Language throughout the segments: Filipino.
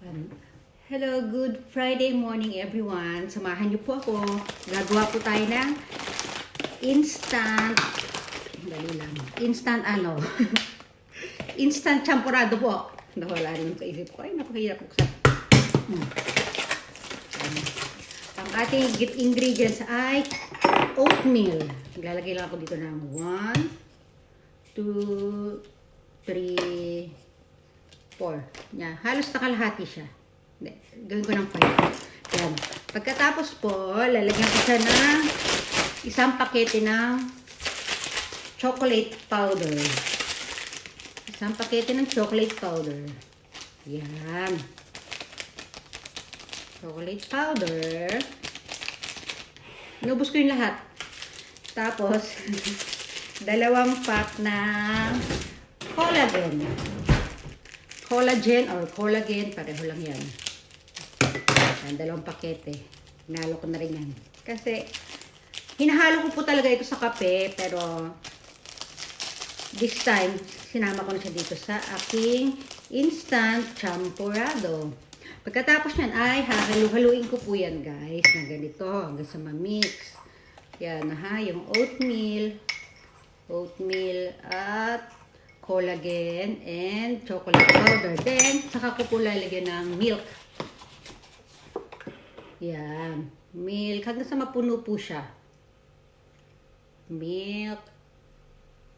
Um, Hello, good Friday morning everyone. Samahan niyo po ako. Gagawa po tayo ng instant, dali lang, instant instant champurado po. Nawala naman sa isip ko. Ay, napakahirap buksan. Ang ating ingredients ay oatmeal. Ilalagay lang ako dito ng 1, 2, 3, 4. Yan. Halos nakalahati siya. Gawin ko ng 5. Yan. Pagkatapos po, lalagyan ko siya ng isang pakete ng chocolate powder. Isang pakete ng chocolate powder. Yan. Chocolate powder. Inubos ko yung lahat. Tapos, 2 pack ng collagen. Collagen or collagen, pareho lang yan. Yan, 2 pakete. Hinalo ko na rin yan. Kasi, hinahalo ko po talaga ito sa kape, pero this time, sinama ko na siya dito sa aking instant champurado. Pagkatapos yan ay hahalu-haluin ko po yan guys, na ganito, hanggang sa ma-mix. Yan ha, yung oatmeal at collagen and chocolate powder. Then, saka ko po lalagyan ng milk. Yan. Milk. Hanggang sa mapuno po siya. Milk.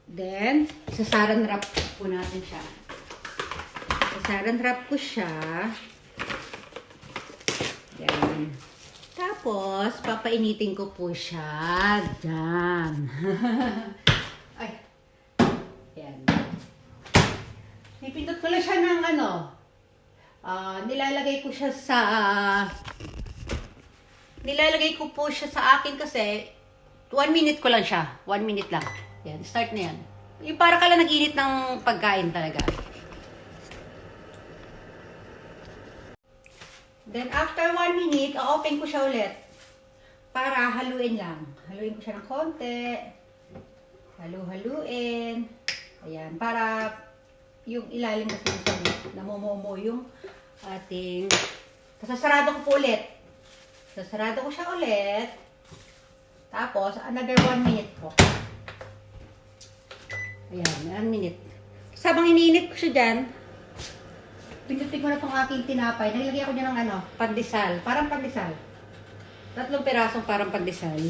Then, sasaran wrap po natin siya. Sasaran wrap ko siya. Yan. Tapos, papainitin ko po siya. Diyan. Ay. Yan. Nipindot ko lang siya ng nilalagay ko siya sa nilalagay ko po siya sa akin kasi 1 minute ko lang siya. 1 minute lang. Yan, start na yan. Yung para ka lang nag-init ng pagkain talaga. Then after 1 minute, o-open ko siya ulit. Para haluin lang. Haluin ko siya ng konti. Halu-haluin. Ayan, para yung ilalim kasi namomomo yung ating sasarado ko po ulit. Sasarado ko siya ulit. Tapos, another 1 minute po. Ayan, 1 minute. Sabang iniinit ko siya dyan, pindutin ko na itong aking tinapay. Nilagyan ko niya ng pandesal. Parang pandesal. 3 pirasong parang pandesal.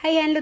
Ayan,